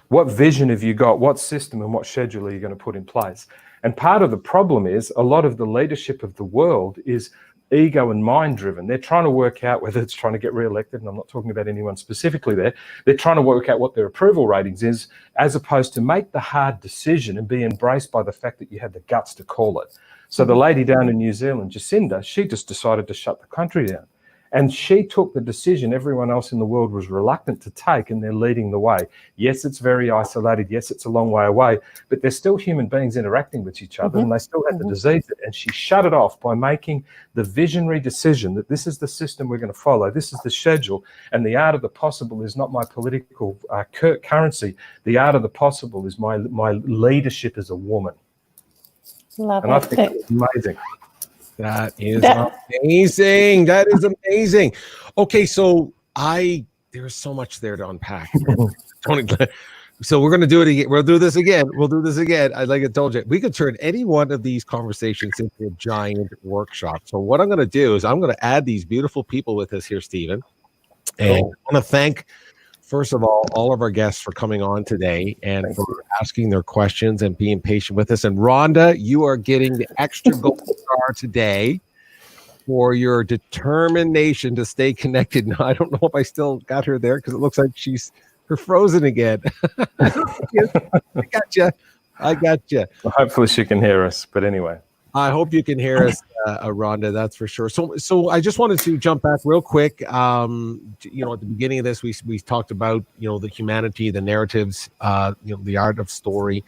What vision have you got? What system and what schedule are you going to put in place? And part of the problem is a lot of the leadership of the world is ego and mind driven. They're trying to work out whether it's trying to get re-elected, and I'm not talking about anyone specifically there. They're trying to work out what their approval ratings is, as opposed to make the hard decision and be embraced by the fact that you had the guts to call it. So the lady down in New Zealand, Jacinda, she just decided to shut the country down. And she took the decision everyone else in the world was reluctant to take, and they're leading the way. Yes, it's very isolated. Yes, it's a long way away, but they're still human beings interacting with each other, and they still have the disease. And she shut it off by making the visionary decision that this is the system we're going to follow. This is the schedule, and the art of the possible is not my political currency. The art of the possible is my leadership as a woman. Love and it. I think it's amazing. That is amazing. That is amazing. Okay, so there's so much there to unpack. So we're going to do it again. We'll do this again. Like I told you, we could turn any one of these conversations into a giant workshop. So what I'm going to do is I'm going to add these beautiful people with us here, Stephen. And I want to thank, first of all of our guests for coming on today and for asking their questions and being patient with us. And Rhonda, you are getting the extra gold star today for your determination to stay connected. Now, I don't know if I still got her there because it looks like her frozen again. I got you. Well, hopefully she can hear us. But anyway. I hope you can hear us, Rhonda. That's for sure. So I just wanted to jump back real quick. At the beginning of this, we talked about the humanity, the narratives, the art of story,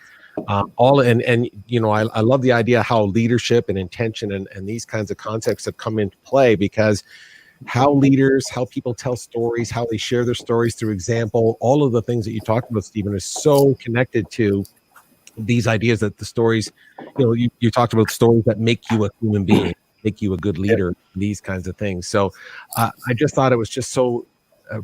I love the idea how leadership and intention and these kinds of concepts have come into play, because how people tell stories, how they share their stories through example, all of the things that you talked about, Stephen, is so connected to these ideas that the stories, you talked about stories that make you a human being. make you a good leader, these kinds of things. So I just thought it was just so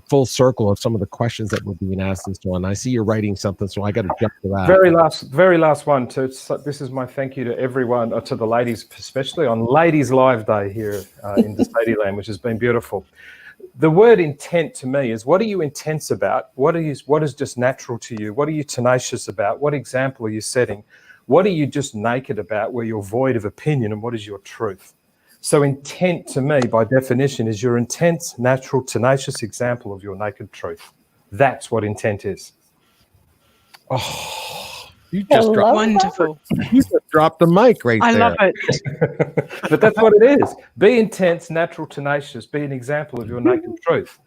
full circle of some of the questions that were being asked and so on. I see you're writing something, so I got to jump to that. Very last one. This is my thank you to everyone, to the ladies, especially on Ladies Live Day here in the Sede land, which has been beautiful. The word intent to me is, what are you intense about? What is just natural to you? What are you tenacious about? What example are you setting? What are you just naked about, where you're void of opinion, and what is your truth? So intent to me, by definition, is your intense, natural, tenacious example of your naked truth. That's what intent is. Oh, you just dropped, wonderful. you just dropped the mic right I there. love it. But that's what it is. Be intense, natural, tenacious. Be an example of your naked truth.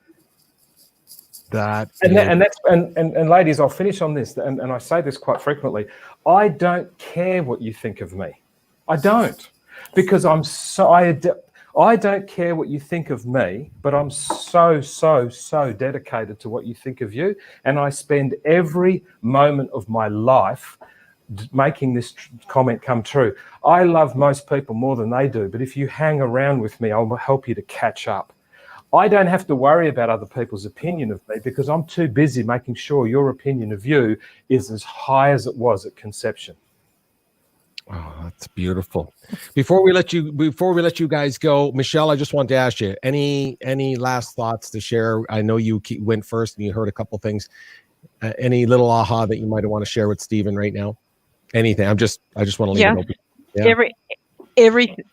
And ladies, I'll finish on this, and I say this quite frequently. I don't care what you think of me. I don't, because I don't care what you think of me, but I'm so dedicated to what you think of you, and I spend every moment of my life making this comment come true. I love most people more than they do, but if you hang around with me, I'll help you to catch up. I don't have to worry about other people's opinion of me, because I'm too busy making sure your opinion of you is as high as it was at conception. Oh, that's beautiful. Before we let you guys go, Michelle, I just wanted to ask you, any last thoughts to share? I know you went first and you heard a couple things. Any little aha that you might want to share with Stephen right now? Anything? I just want to leave it open. Yeah.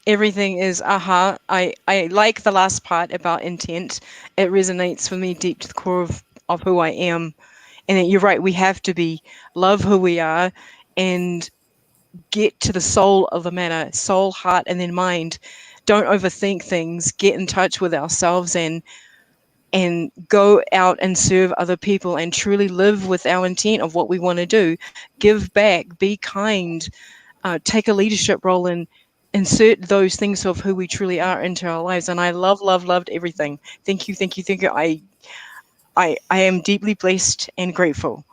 Everything is aha. I like the last part about intent. It resonates for me deep to the core of who I am. And you're right, we have to love who we are and get to the soul of the matter, soul, heart, and then mind. Don't overthink things. Get in touch with ourselves and go out and serve other people and truly live with our intent of what we want to do. Give back, be kind, take a leadership role, and insert those things of who we truly are into our lives. And I loved everything. Thank you. I am deeply blessed and grateful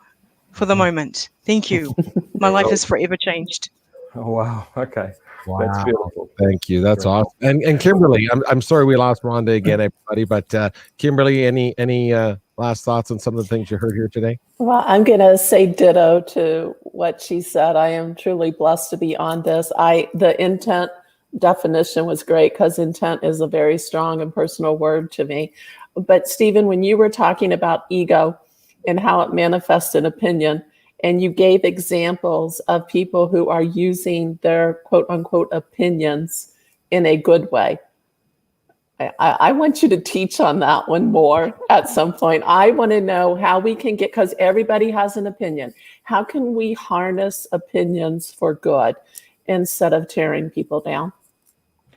for the moment. Thank you. My life has forever changed. Oh, wow. Okay. Wow. That's beautiful. Thank you. That's awesome. And Kimberly, I'm sorry we lost Rhonda again, everybody, but Kimberly, any last thoughts on some of the things you heard here today? Well, I'm going to say ditto to what she said. I am truly blessed to be on this. The intent definition was great, because intent is a very strong and personal word to me. But Stephen, when you were talking about ego and how it manifests in opinion, and you gave examples of people who are using their quote unquote opinions in a good way. I want you to teach on that one more at some point. I want to know how we can get, because everybody has an opinion. How can we harness opinions for good instead of tearing people down?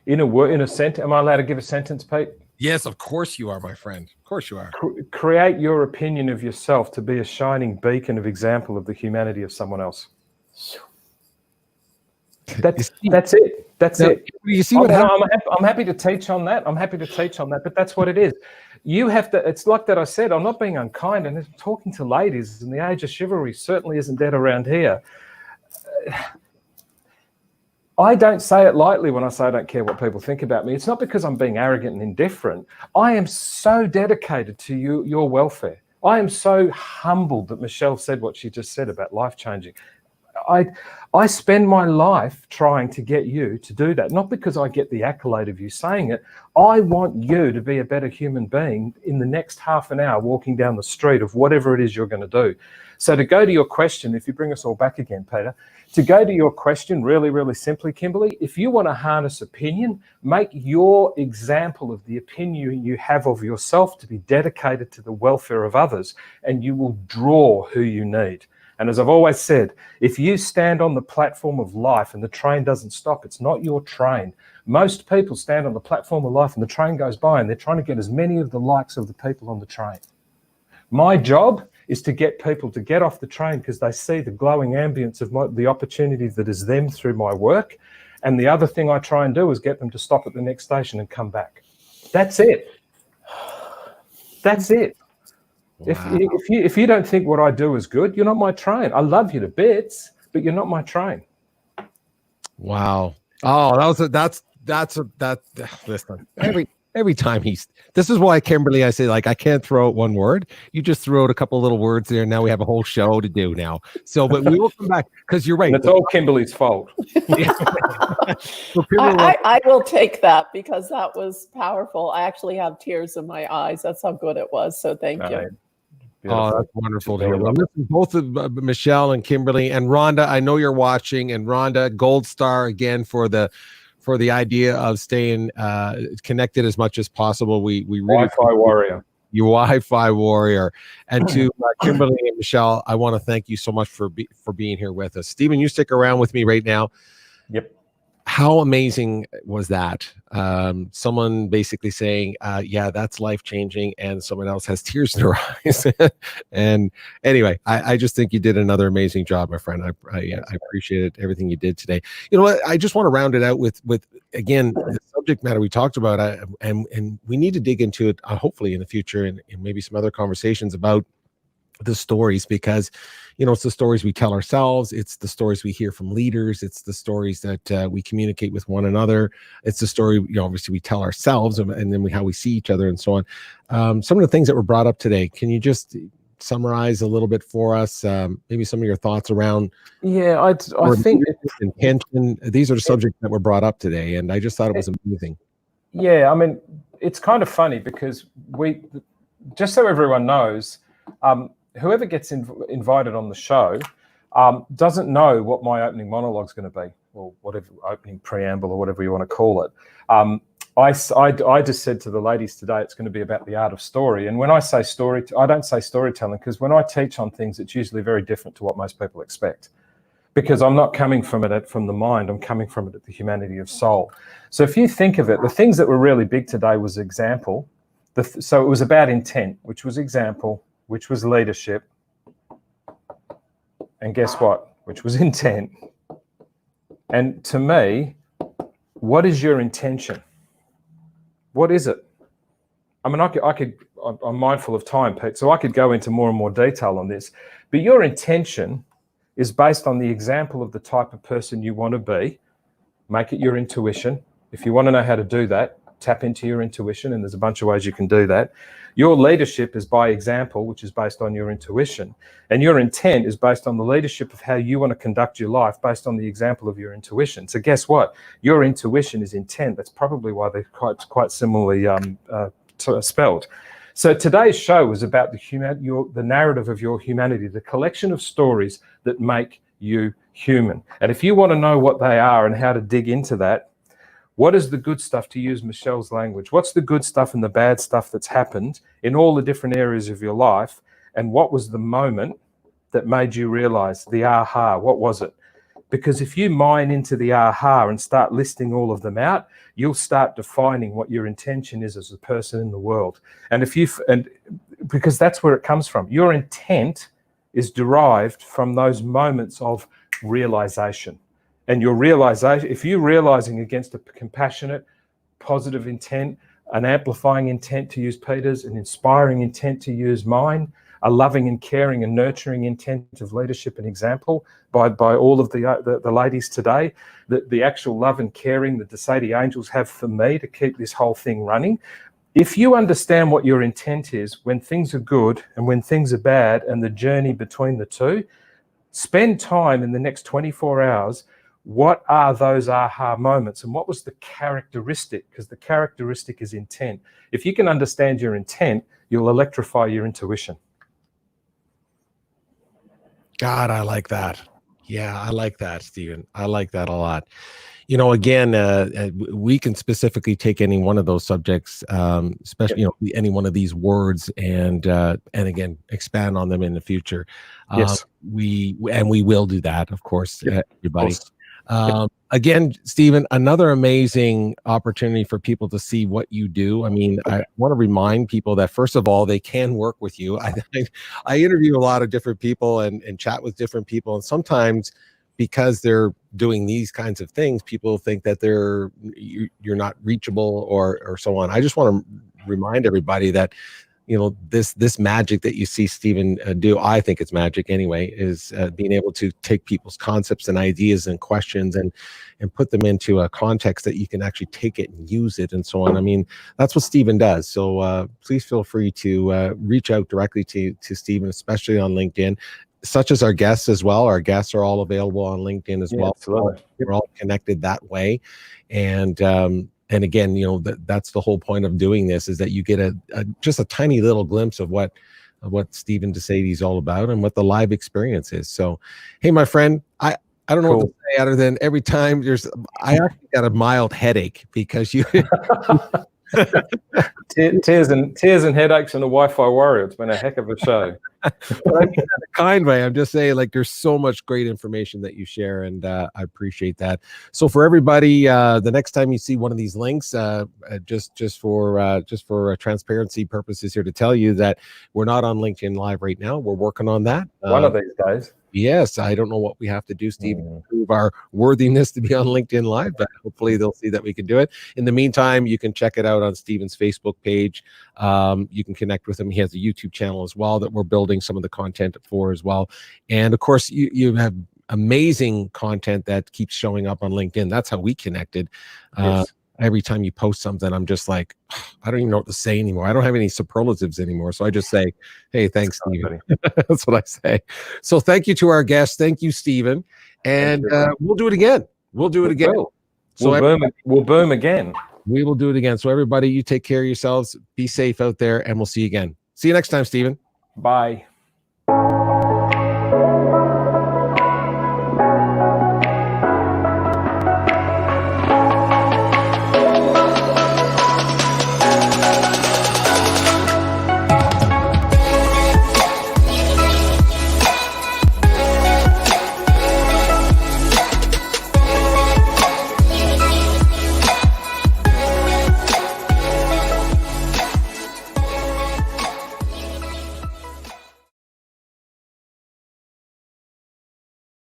In a sentence, am I allowed to give a sentence, Pete? Yes, of course you are, my friend. Of course you are. Create your opinion of yourself to be a shining beacon of example of the humanity of someone else. That's it. That's it. You see what I'm happy to teach on that. But that's what it is. You have to, it's like that I said, I'm not being unkind, and talking to ladies, and the age of chivalry certainly isn't dead around here. I don't say it lightly when I say I don't care what people think about me. It's not because I'm being arrogant and indifferent. I am so dedicated to your welfare. I am so humbled that Michelle said what she just said about life-changing. I spend my life trying to get you to do that, not because I get the accolade of you saying it. I want you to be a better human being in the next half an hour walking down the street of whatever it is you're going to do. So to go to your question, if you bring us all back again, Peter, to go to your question really, really simply, Kimberly, if you want to harness opinion, make your example of the opinion you have of yourself to be dedicated to the welfare of others, and you will draw who you need. And as I've always said, if you stand on the platform of life and the train doesn't stop, it's not your train. Most people stand on the platform of life and the train goes by, and they're trying to get as many of the likes of the people on the train. My job is to get people to get off the train because they see the glowing ambience of the opportunity that is them through my work. And the other thing I try and do is get them to stop at the next station and come back. That's it. That's it. Wow. If you don't think what I do is good, you're not my train. I love you to bits, but you're not my train. Wow. Oh, listen, every time this is why, Kimberly, I say, like, I can't throw out one word. You just throw out a couple little words there, and now we have a whole show to do now. So, but we will come back, because you're right. And it's all Kimberly's fault. I will take that, because that was powerful. I actually have tears in my eyes. That's how good it was. So thank you. Beautiful. Oh, that's wonderful to hear. Well, listen, both of Michelle and Kimberly and Rhonda, I know you're watching, and Rhonda, gold star again for the idea of staying connected as much as possible. We really Wi-Fi warrior. You Wi-Fi warrior. And to Kimberly and Michelle, I want to thank you so much for being here with us. Stephen, you stick around with me right now. Yep. How amazing was that? Someone basically saying, yeah, that's life-changing, and someone else has tears in their eyes. And anyway, I just think you did another amazing job, my friend. I appreciated everything you did today. You know what? I just want to round it out with again, the subject matter we talked about, and we need to dig into it, hopefully in the future, and maybe some other conversations about the stories, because it's the stories we tell ourselves, it's the stories we hear from leaders, it's the stories that we communicate with one another, it's the story obviously we tell ourselves, and then how we see each other, and so on. Some of the things that were brought up today, can you just summarize a little bit for us, maybe some of your thoughts around I think intention? These are the subjects that were brought up today, and I just thought it was amazing. I mean, it's kind of funny, because just so everyone knows, whoever gets invited on the show doesn't know what my opening monologue is going to be, or whatever, opening preamble, or whatever you want to call it. I just said to the ladies today, it's going to be about the art of story. And when I say story, I don't say storytelling, because when I teach on things, it's usually very different to what most people expect, because I'm not coming from it from the mind, I'm coming from it at the humanity of soul. So if you think of it, the things that were really big today was example. So it was about intent, which was example, which was leadership, and guess what? Which was intent. And to me, what is your intention? What is it? I mean, I'm mindful of time, Pete, so I could go into more and more detail on this, but your intention is based on the example of the type of person you want to be. Make it your intuition. If you want to know how to do that, tap into your intuition, and there's a bunch of ways you can do that. Your leadership is by example, which is based on your intuition, and your intent is based on the leadership of how you want to conduct your life based on the example of your intuition. So guess what? Your intuition is intent. That's probably why they're quite similarly spelled. So today's show was about the narrative of your humanity, the collection of stories that make you human. And if you want to know what they are and how to dig into that, what is the good stuff, to use Michelle's language? What's the good stuff and the bad stuff that's happened in all the different areas of your life? And what was the moment that made you realize the aha? What was it? Because if you mine into the aha and start listing all of them out, you'll start defining what your intention is as a person in the world. And because that's where it comes from. Your intent is derived from those moments of realization. And your realization, if you're realizing against a compassionate, positive intent, an amplifying intent, to use Peter's, an inspiring intent, to use mine, a loving and caring and nurturing intent of leadership and example by all of the ladies today, the actual love and caring that the Sede angels have for me to keep this whole thing running. If you understand what your intent is when things are good and when things are bad, and the journey between the two, spend time in the next 24 hours. What are those aha moments, and what was the characteristic? Because the characteristic is intent. If you can understand your intent, you'll electrify your intuition. God, I like that. Yeah, I like that, Stephen. I like that a lot. Again, we can specifically take any one of those subjects, especially any one of these words, and again expand on them in the future. Yes, we will do that, of course, everybody. Again, Stephen, another amazing opportunity for people to see what you do. I mean, I want to remind people that, first of all, they can work with you. I interview a lot of different people and chat with different people, and sometimes because they're doing these kinds of things, people think that you're not reachable or so on. I just want to remind everybody that this magic that you see Stephen do, I think it's magic anyway, is being able to take people's concepts and ideas and questions and put them into a context that you can actually take it and use it and so on. I mean, that's what Stephen does. So please feel free to reach out directly to Stephen, especially on LinkedIn, such as our guests as well. Our guests are all available on LinkedIn as well. Absolutely. We're all connected that way. And again, that's the whole point of doing this, is that you get just a tiny little glimpse of what Stephen Sede is all about and what the live experience is. So, hey, my friend, I don't know what to say other than every time I actually got a mild headache because you tears and headaches and a Wi-Fi warrior. It's been a heck of a show. But I mean that in a kind way. I'm just saying, like, there's so much great information that you share, and I appreciate that. So for everybody, the next time you see one of these links, just for transparency purposes here, to tell you that we're not on LinkedIn Live right now. We're working on that. One of these days. Yes, I don't know what we have to do, Steve, to prove our worthiness to be on LinkedIn Live, but hopefully they'll see that we can do it. In the meantime, you can check it out on Stephen's Facebook page. You can connect with him. He has a YouTube channel as well that we're building some of the content for as well. And of course, you have amazing content that keeps showing up on LinkedIn. That's how we connected. Yes. Every time you post something, I'm just like, I don't even know what to say anymore. I don't have any superlatives anymore. So I just say, hey, thanks, Stephen. That's what I say. So thank you to our guest. Thank you, Stephen. And we'll do it again. We'll do it again. We'll boom again. We will do it again. So everybody, you take care of yourselves. Be safe out there, and we'll see you again. See you next time, Stephen. Bye.